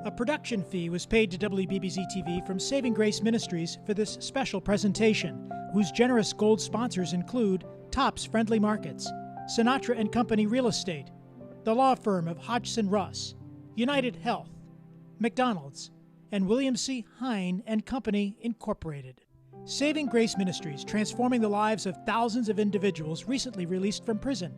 A production fee was paid to WBBZ-TV from Saving Grace Ministries for this special presentation, whose generous gold sponsors include Tops Friendly Markets, Sinatra & Company Real Estate, the law firm of Hodgson Russ, United Health, McDonald's, and William C. Hine & Company Incorporated. Saving Grace Ministries, transforming the lives of thousands of individuals recently released from prison.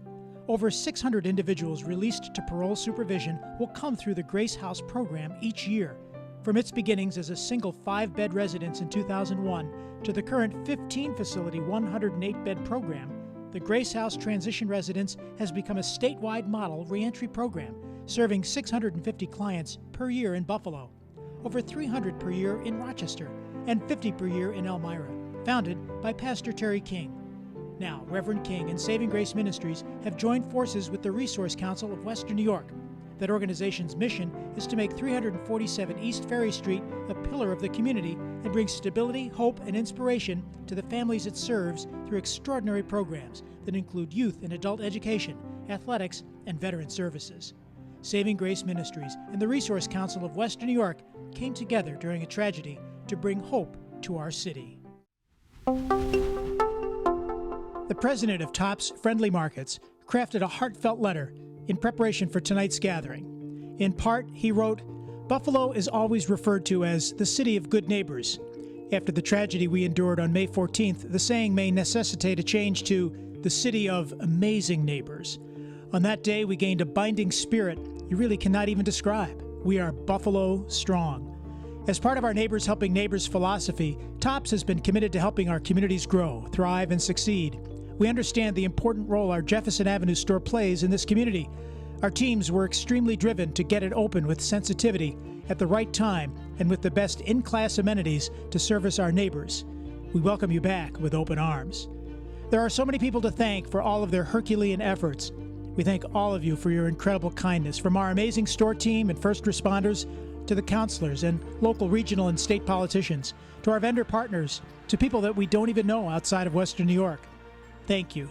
Over 600 individuals released to parole supervision will come through the Grace House program each year. From its beginnings as a single 5-bed residence in 2001 to the current 15-facility 108-bed program, the Grace House Transition Residence has become a statewide model reentry program, serving 650 clients per year in Buffalo, over 300 per year in Rochester, and 50 per year in Elmira, founded by Pastor Terry King. Now, Reverend King and Saving Grace Ministries have joined forces with the Resource Council of Western New York. That organization's mission is to make 347 East Ferry Street a pillar of the community and bring stability, hope, and inspiration to the families it serves through extraordinary programs that include youth and adult education, athletics, and veteran services. Saving Grace Ministries and the Resource Council of Western New York came together during a tragedy to bring hope to our city. The president of Tops Friendly Markets crafted a heartfelt letter in preparation for tonight's gathering. In part, he wrote, "Buffalo is always referred to as the city of good neighbors. After the tragedy we endured on May 14th, the saying may necessitate a change to the city of amazing neighbors. On that day, we gained a binding spirit you really cannot even describe. We are Buffalo strong." As part of our Neighbors Helping Neighbors philosophy, Tops has been committed to helping our communities grow, thrive, and succeed. We understand the important role our Jefferson Avenue store plays in this community. Our teams were extremely driven to get it open with sensitivity, at the right time, and with the best in-class amenities to service our neighbors. We welcome you back with open arms. There are so many people to thank for all of their Herculean efforts. We thank all of you for your incredible kindness, from our amazing store team and first responders to the counselors and local, regional, and state politicians, to our vendor partners, to people that we don't even know outside of Western New York. Thank you.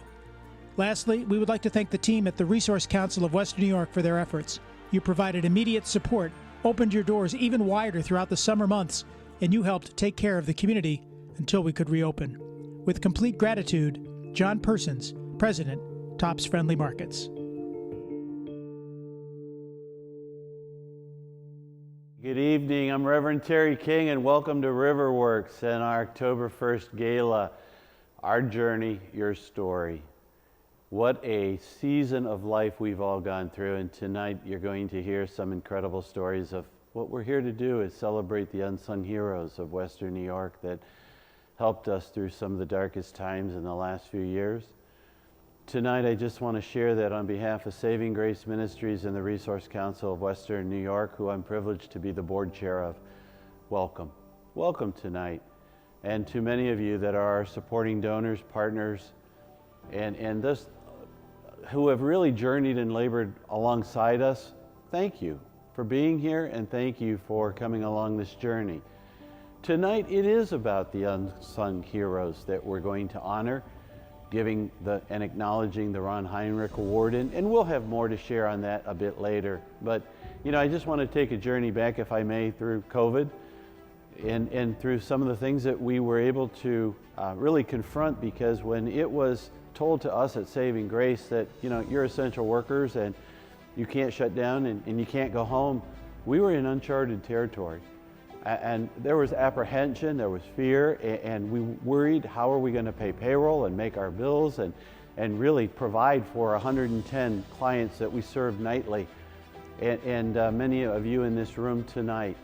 Lastly, we would like to thank the team at the Resource Council of Western New York for their efforts. You provided immediate support, opened your doors even wider throughout the summer months, and you helped take care of the community until we could reopen. With complete gratitude, John Persons, President, Tops Friendly Markets. Good evening. I'm Reverend Terry King, and welcome to Riverworks and our October 1st Gala. Our journey, your story. What a season of life we've all gone through, and tonight you're going to hear some incredible stories of what we're here to do is celebrate the unsung heroes of Western New York that helped us through some of the darkest times in the last few years. Tonight I just want to share that on behalf of Saving Grace Ministries and the Resource Council of Western New York, who I'm privileged to be the board chair of, welcome. Welcome tonight. And to many of you that are our supporting donors, partners, and those who have really journeyed and labored alongside us, thank you for being here, and thank you for coming along this journey. Tonight it is about the unsung heroes that we're going to honor, giving and acknowledging the Ron Heinrich Award, and we'll have more to share on that a bit later. But you know, I just want to take a journey back, if I may, through COVID. And through some of the things that we were able to really confront, because when it was told to us at Saving Grace that, you know, you're essential workers and you can't shut down and you can't go home, we were in uncharted territory. And there was apprehension, there was fear, and we worried, how are we going to pay payroll and make our bills and really provide for 110 clients that we serve nightly. And many of you in this room tonight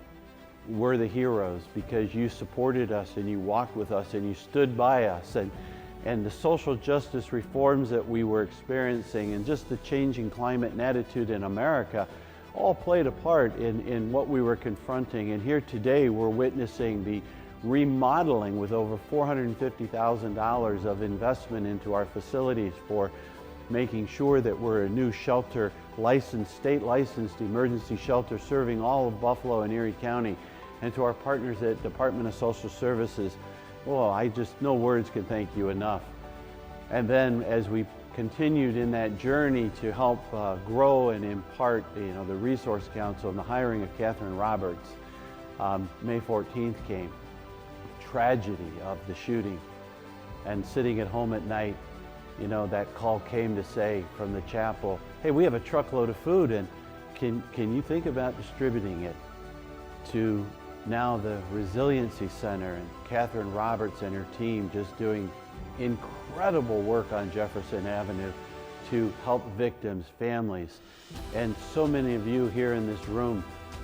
were the heroes, because you supported us and you walked with us and you stood by us, and the social justice reforms that we were experiencing and just the changing climate and attitude in America all played a part in what we were confronting. And here today we're witnessing the remodeling with over $450,000 of investment into our facilities for making sure that we're a new shelter licensed, state licensed emergency shelter serving all of Buffalo and Erie County. And to our partners at Department of Social Services, well, no words can thank you enough. And then as we continued in that journey to help grow and impart, the Resource Council and the hiring of Catherine Roberts. May 14th came, tragedy of the shooting, and sitting at home at night, that call came to say from the chapel, hey, we have a truckload of food, and can you think about distributing it to now the Resiliency Center, and Catherine Roberts and her team just doing incredible work on Jefferson Avenue to help victims, families, and so many of you here in this room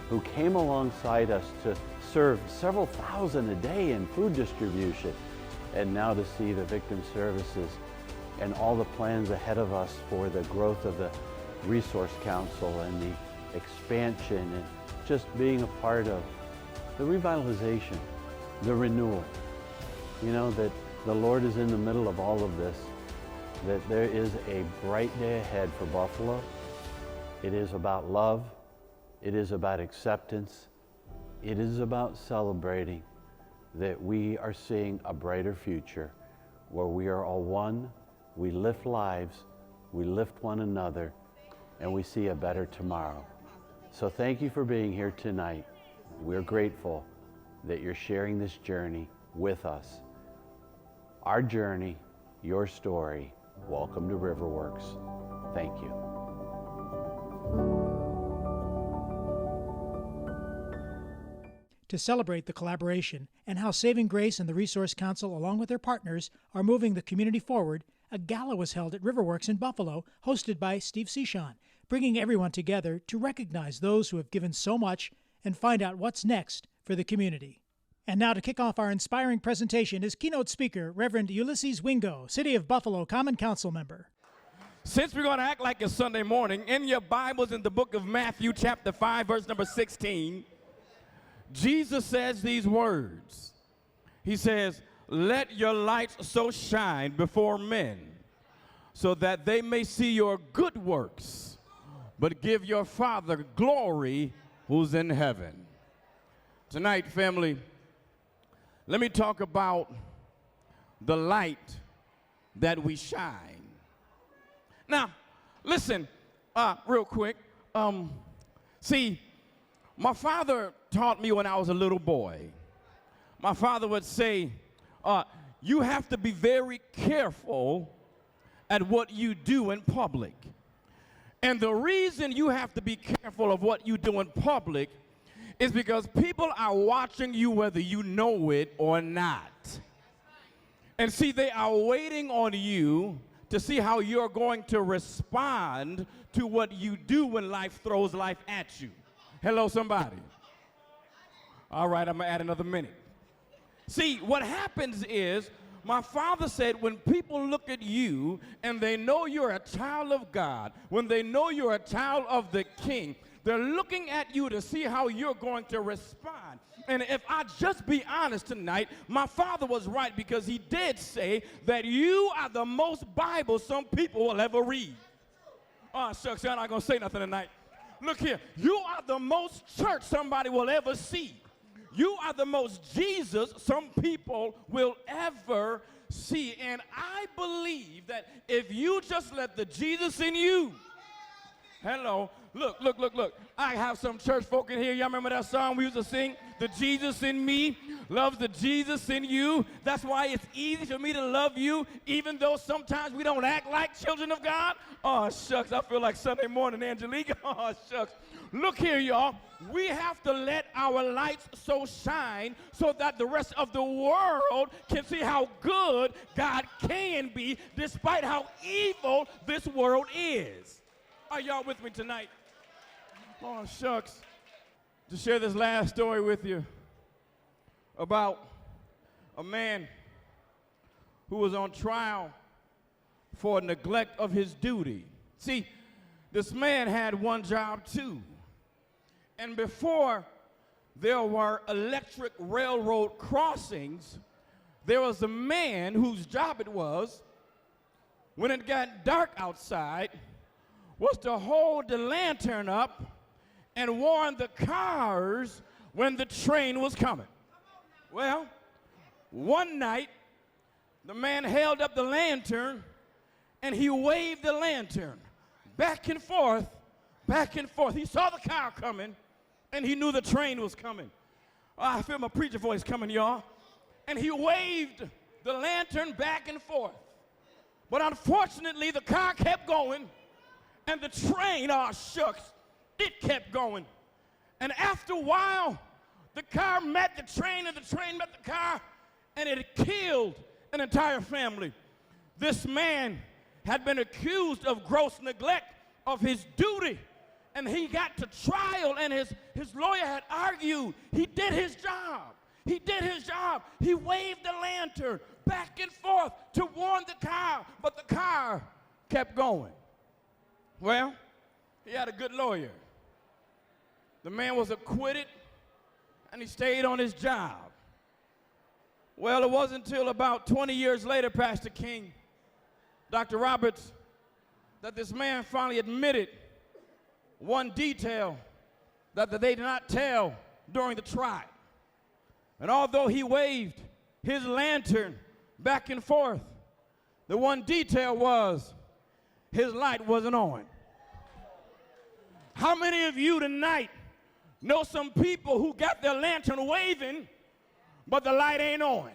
who came alongside us to serve several thousand a day in food distribution, and now to see the victim services and all the plans ahead of us for the growth of the Resource Council and the expansion and just being a part of the revitalization, the renewal. That the Lord is in the middle of all of this, that there is a bright day ahead for Buffalo. It is about love. It is about acceptance. It is about celebrating that we are seeing a brighter future where we are all one, we lift lives, we lift one another, and we see a better tomorrow. So thank you for being here tonight. We're grateful that you're sharing this journey with us. Our journey, your story. Welcome to Riverworks. Thank you. To celebrate the collaboration and how Saving Grace and the Resource Council, along with their partners, are moving the community forward, a gala was held at Riverworks in Buffalo, hosted by Steve Cichon, bringing everyone together to recognize those who have given so much and find out what's next for the community. And now to kick off our inspiring presentation is keynote speaker, Reverend Ulysses Wingo, City of Buffalo Common Council member. Since we're going to act like it's Sunday morning, in your Bibles in the book of Matthew chapter 5, verse number 16, Jesus says these words. He says, "Let your lights so shine before men, so that they may see your good works, but give your Father glory who's in heaven." Tonight, family, let me talk about the light that we shine. Now, listen, real quick. See, my father taught me when I was a little boy. My father would say, you have to be very careful at what you do in public. And the reason you have to be careful of what you do in public is because people are watching you whether you know it or not. And see, they are waiting on you to see how you're going to respond to what you do when life throws life at you. Hello, somebody. All right, I'm going to add another minute. See, what happens is, my father said, when people look at you and they know you're a child of God, when they know you're a child of the King, they're looking at you to see how you're going to respond. And if I just be honest tonight, my father was right, because he did say that you are the most Bible some people will ever read. Oh, shucks, I'm not going to say nothing tonight. Look here, you are the most church somebody will ever see. You are the most Jesus some people will ever see. And I believe that if you just let the Jesus in you, hello, look. I have some church folk in here. Y'all remember that song we used to sing? The Jesus in me loves the Jesus in you. That's why it's easy for me to love you, even though sometimes we don't act like children of God. Oh, shucks, I feel like Sunday morning, Angelica. Oh, shucks. Look here, y'all. We have to let our lights so shine so that the rest of the world can see how good God can be despite how evil this world is. Are y'all with me tonight? Oh, shucks. To share this last story with you about a man who was on trial for neglect of his duty. See, this man had one job too. And before there were electric railroad crossings, there was a man whose job it was, when it got dark outside, was to hold the lantern up and warn the cars when the train was coming. Well, one night, the man held up the lantern and he waved the lantern back and forth, back and forth. He saw the car coming, and he knew the train was coming. Oh, I feel my preacher voice coming, y'all. And he waved the lantern back and forth. But unfortunately, the car kept going, and the train, oh shucks, it kept going. And after a while, the car met the train, and the train met the car, and it killed an entire family. This man had been accused of gross neglect of his duty, and he got to trial, and his lawyer had argued he did his job. He did his job. He waved the lantern back and forth to warn the car, but the car kept going. Well, he had a good lawyer. The man was acquitted, and he stayed on his job. Well, it wasn't until about 20 years later, Pastor King, Dr. Roberts, that this man finally admitted one detail that they did not tell during the trial. And although he waved his lantern back and forth, the one detail was his light wasn't on. How many of you tonight know some people who got their lantern waving, but the light ain't on?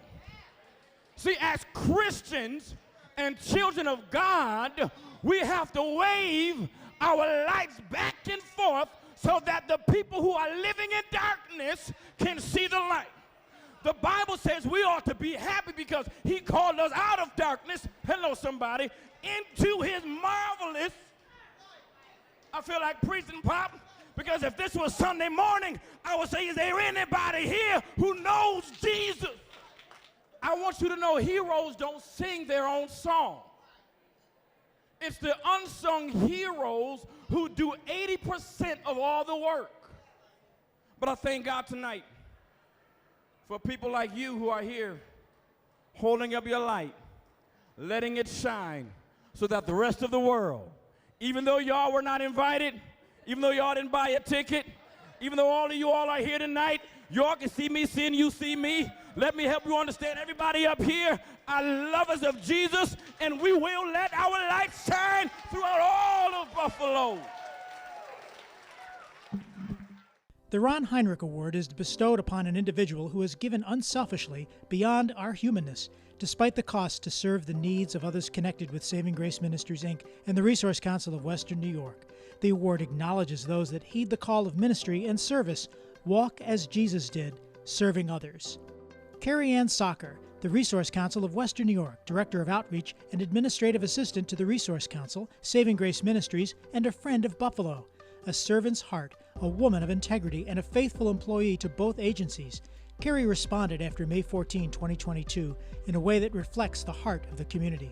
See, as Christians and children of God, we have to wave our lights back and forth so that the people who are living in darkness can see the light. The Bible says we ought to be happy because he called us out of darkness, hello somebody, into his marvelous. I feel like preaching, Pop, because if this was Sunday morning, I would say, is there anybody here who knows Jesus? I want you to know heroes don't sing their own song. It's the unsung heroes who do 80% of all the work. But I thank God tonight for people like you who are here holding up your light, letting it shine so that the rest of the world, even though y'all were not invited, even though y'all didn't buy a ticket, even though all of you all are here tonight, y'all can see me, seeing you see me. Let me help you understand, everybody up here are lovers of Jesus, and we will let our light shine throughout all of Buffalo. The Ron Heinrich Award is bestowed upon an individual who has given unselfishly beyond our humanness, despite the cost to serve the needs of others connected with Saving Grace Ministries, Inc. and the Resource Council of Western New York. The award acknowledges those that heed the call of ministry and service, walk as Jesus did, serving others. Carrie Ann Socker, the Resource Council of Western New York, Director of Outreach and Administrative Assistant to the Resource Council, Saving Grace Ministries, and a friend of Buffalo. A servant's heart, a woman of integrity, and a faithful employee to both agencies, Carrie responded after May 14, 2022, in a way that reflects the heart of the community,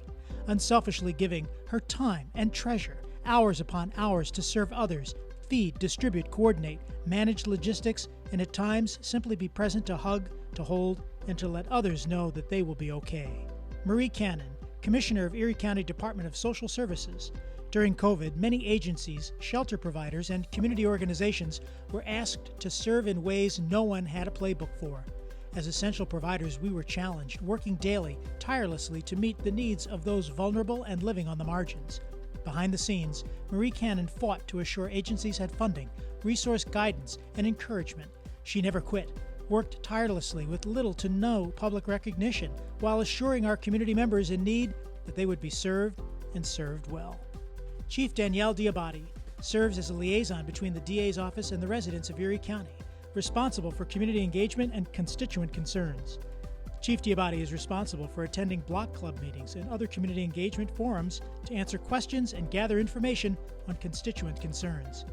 unselfishly giving her time and treasure, hours upon hours to serve others, feed, distribute, coordinate, manage logistics, and at times simply be present to hug, to hold, and to let others know that they will be okay. Marie Cannon, Commissioner of Erie County Department of Social Services. During COVID, many agencies, shelter providers, and community organizations were asked to serve in ways no one had a playbook for. As essential providers, we were challenged, working daily, tirelessly to meet the needs of those vulnerable and living on the margins. Behind the scenes, Marie Cannon fought to assure agencies had funding, resource guidance, and encouragement. She never quit, worked tirelessly with little to no public recognition, while assuring our community members in need that they would be served and served well. Chief Danielle Diabati serves as a liaison between the DA's office and the residents of Erie County, responsible for community engagement and constituent concerns. Chief Diabati is responsible for attending block club meetings and other community engagement forums to answer questions and gather information on constituent concerns.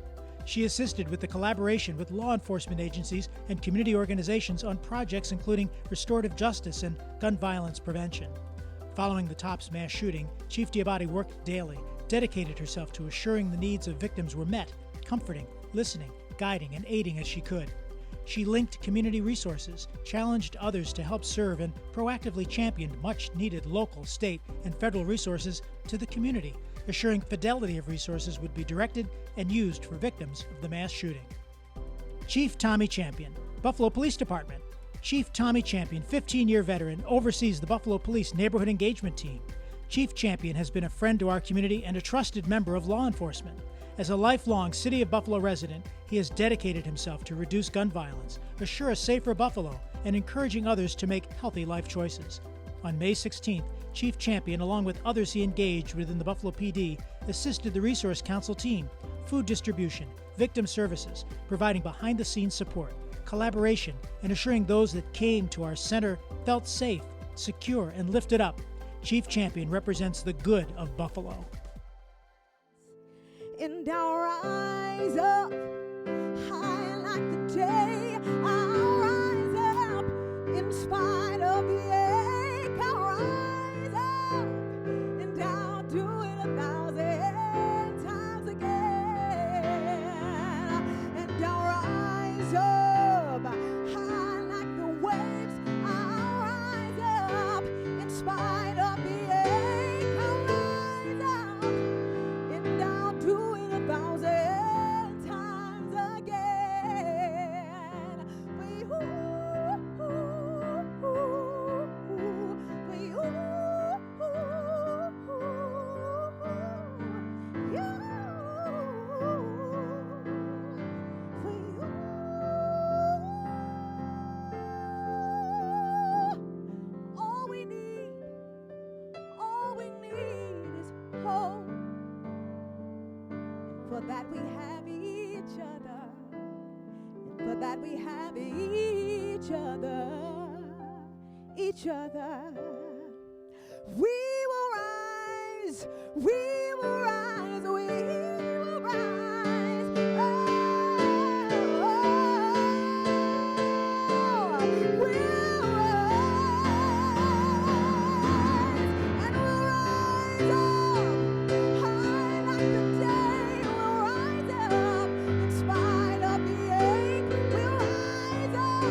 She assisted with the collaboration with law enforcement agencies and community organizations on projects including restorative justice and gun violence prevention. Following the Tops mass shooting, Chief Diabati worked daily, dedicated herself to assuring the needs of victims were met, comforting, listening, guiding, and aiding as she could. She linked community resources, challenged others to help serve, and proactively championed much-needed local, state, and federal resources to the community, assuring fidelity of resources would be directed and used for victims of the mass shooting. Chief Tommy Champion, Buffalo Police Department. Chief Tommy Champion, 15-year veteran, oversees the Buffalo Police Neighborhood Engagement Team. Chief Champion has been a friend to our community and a trusted member of law enforcement. As a lifelong City of Buffalo resident, he has dedicated himself to reduce gun violence, assure a safer Buffalo, and encouraging others to make healthy life choices. On May 16th, Chief Champion, along with others he engaged within the Buffalo PD, assisted the Resource Council team, food distribution, victim services, providing behind-the-scenes support, collaboration, and assuring those that came to our center felt safe, secure, and lifted up. Chief Champion represents the good of Buffalo. And I'll rise up high like the day. I'll rise up in spite of the ache. I'll rise up and I'll do it 1,000 times again. And I'll rise up high like the waves. I'll rise up in spite of the ache. I'll rise up and I'll do it 1,000 times again. For you, for you, all we need is hope. For that we have each other. For that we have each other. Each other. We will rise. We will rise. We will rise. We'll rise. And we'll rise up high like the day. We'll rise up in spite of the ache. We'll rise up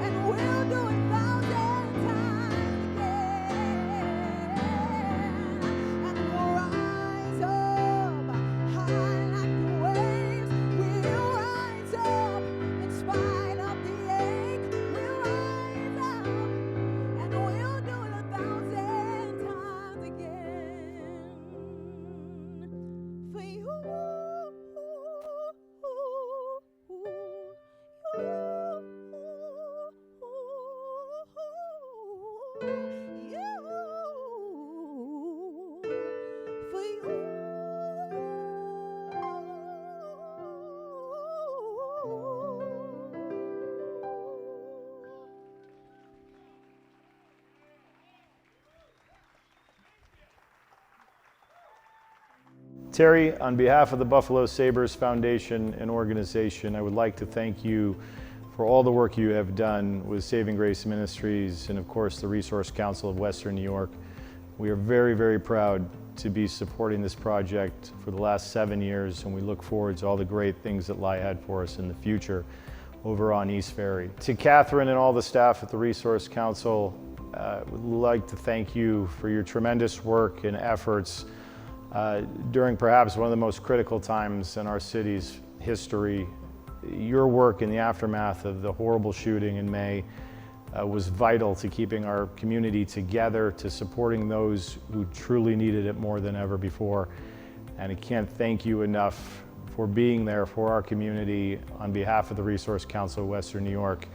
and we'll do it 1,000 times again. And we'll rise up high like the waves. We'll rise up in spite of the ache. We'll rise up and we'll do it 1,000 times again. For you, for you. Terry, on behalf of the Buffalo Sabres Foundation and organization, I would like to thank you for all the work you have done with Saving Grace Ministries and, of course, the Resource Council of Western New York. We are very, very proud to be supporting this project for the last 7 years, and we look forward to all the great things that lie ahead for us in the future over on East Ferry. To Catherine and all the staff at the Resource Council, I would like to thank you for your tremendous work and efforts during perhaps one of the most critical times in our city's history. Your work in the aftermath of the horrible shooting in May was vital to keeping our community together, to supporting those who truly needed it more than ever before. And I can't thank you enough for being there for our community on behalf of the Resource Council of Western New York.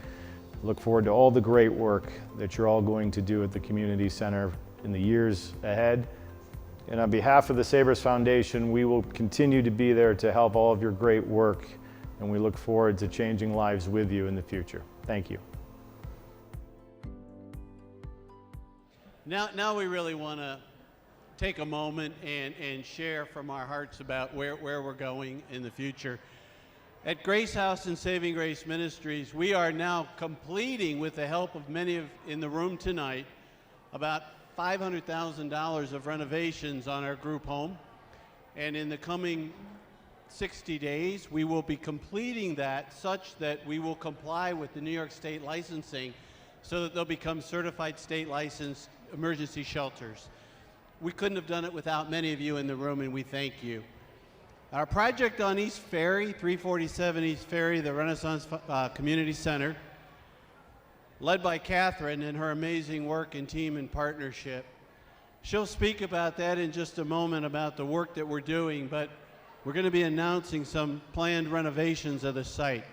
Look forward to all the great work that you're all going to do at the Community Center in the years ahead. And on behalf of the Sabres Foundation, we will continue to be there to help all of your great work, and we look forward to changing lives with you in the future. Thank you. Now we really want to take a moment and share from our hearts about where we're going in the future. At Grace House and Saving Grace Ministries, we are now completing, with the help of many in the room tonight, about $500,000 of renovations on our group home. And in the coming 60 days, we will be completing that such that we will comply with the New York State licensing so that they'll become certified state licensed emergency shelters. We couldn't have done it without many of you in the room, and we thank you. Our project on East Ferry, 347 East Ferry, the Renaissance Community Center, led by Catherine and her amazing work and team and partnership, She'll speak about that in just a moment, about the work that we're doing, but we're going to be announcing some planned renovations of the site,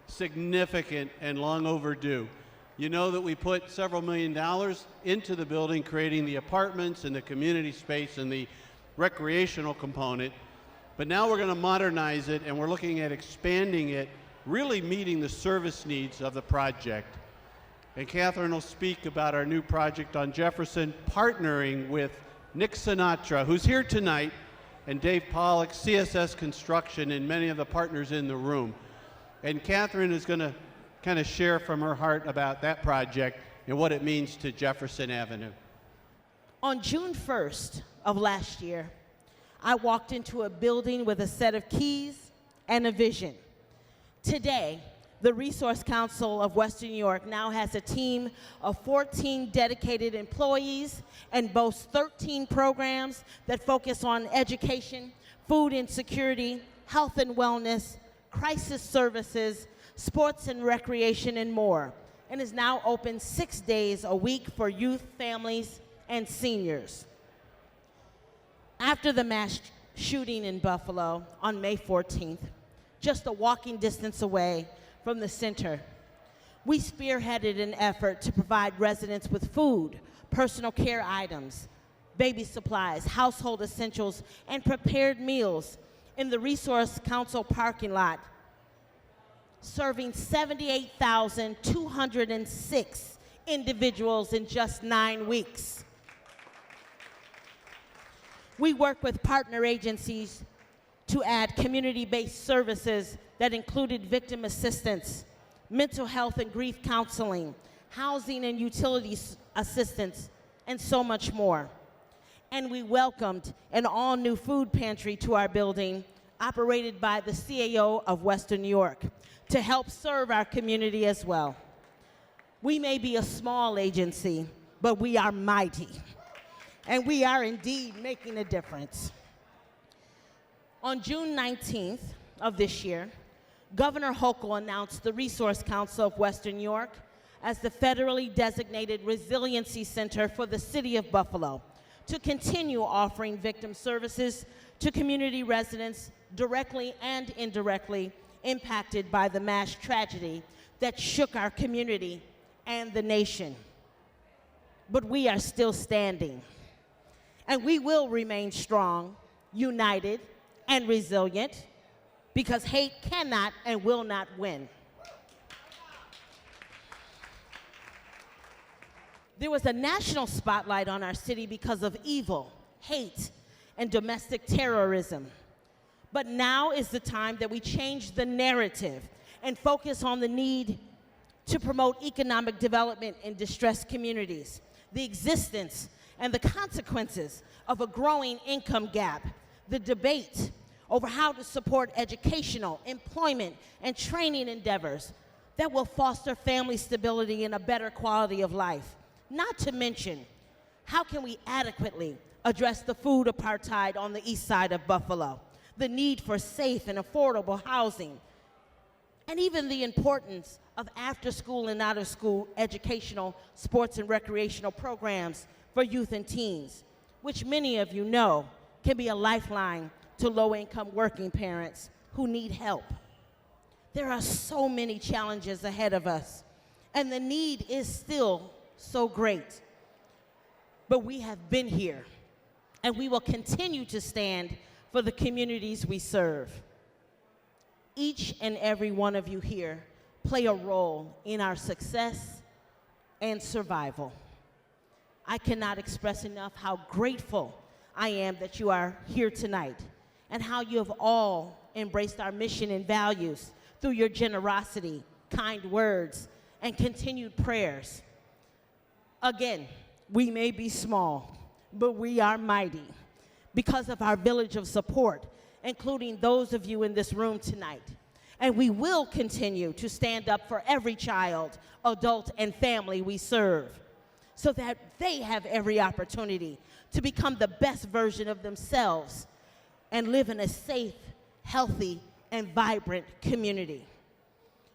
significant and long overdue. You know that we put several $1 million into the building, creating the apartments and the community space and the recreational component, but now we're going to modernize it, and we're looking at expanding it, really meeting the service needs of the project. And Catherine will speak about our new project on Jefferson, partnering with Nick Sinatra, who's here tonight, and Dave Pollock, CSS Construction, and many of the partners in the room. And Catherine is going to kind of share from her heart about that project and what it means to Jefferson Avenue. On June 1st of last year, I walked into a building with a set of keys and a vision. Today, the Resource Council of Western New York now has a team of 14 dedicated employees and boasts 13 programs that focus on education, food insecurity, health and wellness, crisis services, sports and recreation, and more, and is now open 6 days a week for youth, families, and seniors. After the mass shooting in Buffalo on May 14th, just a walking distance away from the center, we spearheaded an effort to provide residents with food, personal care items, baby supplies, household essentials, and prepared meals in the Resource Council parking lot, serving 78,206 individuals in just 9 weeks. We work with partner agencies to add community-based services that included victim assistance, mental health and grief counseling, housing and utility assistance, and so much more. And we welcomed an all-new food pantry to our building, operated by the CAO of Western New York, to help serve our community as well. We may be a small agency, but we are mighty, and we are indeed making a difference. On June 19th of this year, Governor Hochul announced the Resource Council of Western New York as the federally designated resiliency center for the city of Buffalo to continue offering victim services to community residents directly and indirectly impacted by the mass tragedy that shook our community and the nation. But we are still standing, and we will remain strong, united, and resilient, because hate cannot and will not win. There was a national spotlight on our city because of evil, hate, and domestic terrorism. But now is the time that we change the narrative and focus on the need to promote economic development in distressed communities, the existence and the consequences of a growing income gap, the debate over how to support educational, employment, and training endeavors that will foster family stability and a better quality of life. Not to mention, how can we adequately address the food apartheid on the east side of Buffalo, the need for safe and affordable housing, and even the importance of after-school and out-of-school educational, sports, and recreational programs for youth and teens, which many of you know can be a lifeline to low-income working parents who need help. There are so many challenges ahead of us, and the need is still so great. But we have been here, and we will continue to stand for the communities we serve. Each and every one of you here play a role in our success and survival. I cannot express enough how grateful I am that you are here tonight, and how you have all embraced our mission and values through your generosity, kind words, and continued prayers. Again, we may be small, but we are mighty because of our village of support, including those of you in this room tonight. And we will continue to stand up for every child, adult, and family we serve, so that they have every opportunity to become the best version of themselves and live in a safe, healthy, and vibrant community.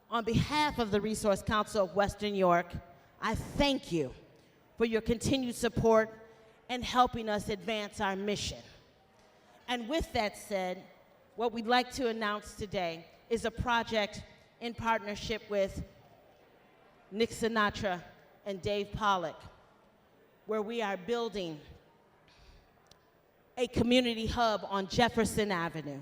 On behalf of the Resource Council of Western New York, I thank you for your continued support and helping us advance our mission. And with that said, what we'd like to announce today is a project in partnership with Nick Sinatra and Dave Pollock, where we are building a community hub on Jefferson Avenue.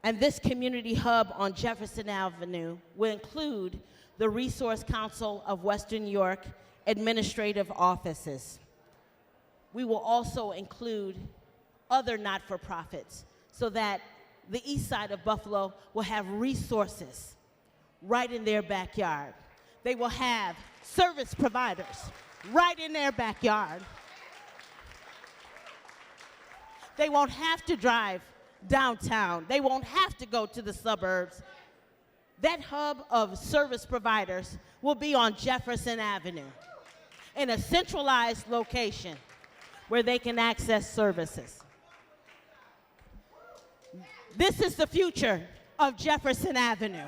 And this community hub on Jefferson Avenue will include the Resource Council of Western New York administrative offices. We will also include other not-for-profits so that the east side of Buffalo will have resources right in their backyard. They will have service providers right in their backyard. They won't have to drive downtown. They won't have to go to the suburbs. That hub of service providers will be on Jefferson Avenue in a centralized location where they can access services. This is the future of Jefferson Avenue.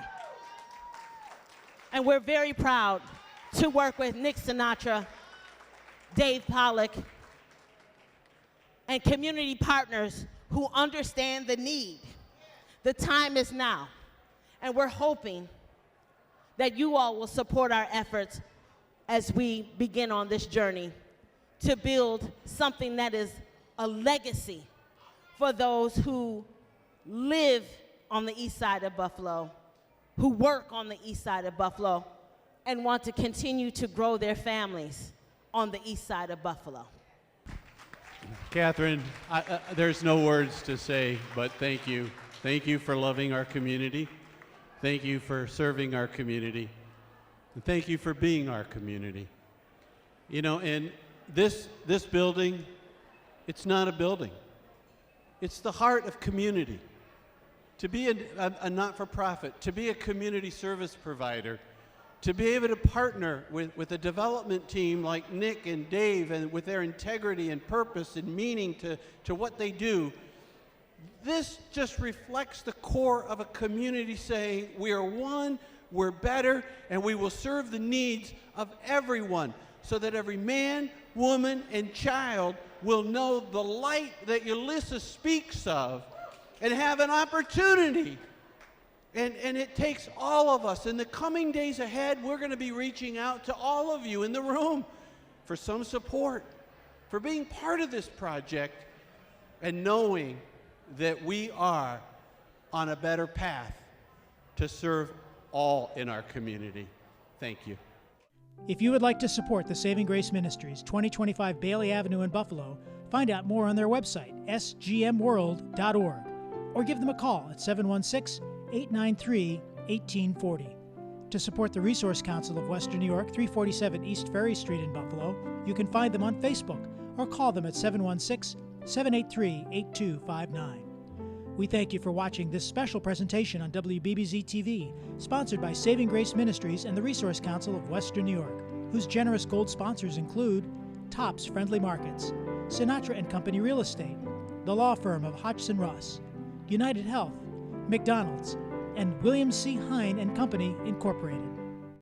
And we're very proud to work with Nick Sinatra, Dave Pollock, and community partners who understand the need. The time is now. And we're hoping that you all will support our efforts as we begin on this journey to build something that is a legacy for those who live on the east side of Buffalo, who work on the east side of Buffalo, and want to continue to grow their families on the east side of Buffalo. Catherine, there's no words to say, but thank you. Thank you for loving our community. Thank you for serving our community. And thank you for being our community. You know, and this building, it's not a building. It's the heart of community. To be a not-for-profit, to be a community service provider, to be able to partner with a development team like Nick and Dave and with their integrity and purpose and meaning to what they do, this just reflects the core of a community saying we are one, we're better, and we will serve the needs of everyone so that every man, woman, and child will know the light that Ulysses speaks of and have an opportunity. And it takes all of us. In the coming days ahead, we're going to be reaching out to all of you in the room for some support, for being part of this project, and knowing that we are on a better path to serve all in our community. Thank you. If you would like to support the Saving Grace Ministries, 2025 Bailey Avenue in Buffalo, find out more on their website, sgmworld.org, or give them a call at 716-893-1840. To support the Resource Council of Western New York, 347 East Ferry Street in Buffalo, you can find them on Facebook or call them at 716-783-8259. We thank you for watching this special presentation on WBBZ-TV, sponsored by Saving Grace Ministries and the Resource Council of Western New York, whose generous gold sponsors include Tops Friendly Markets, Sinatra and Company Real Estate, the law firm of Hodgson Russ, United Health, McDonald's, and William C. Hine and Company, Incorporated.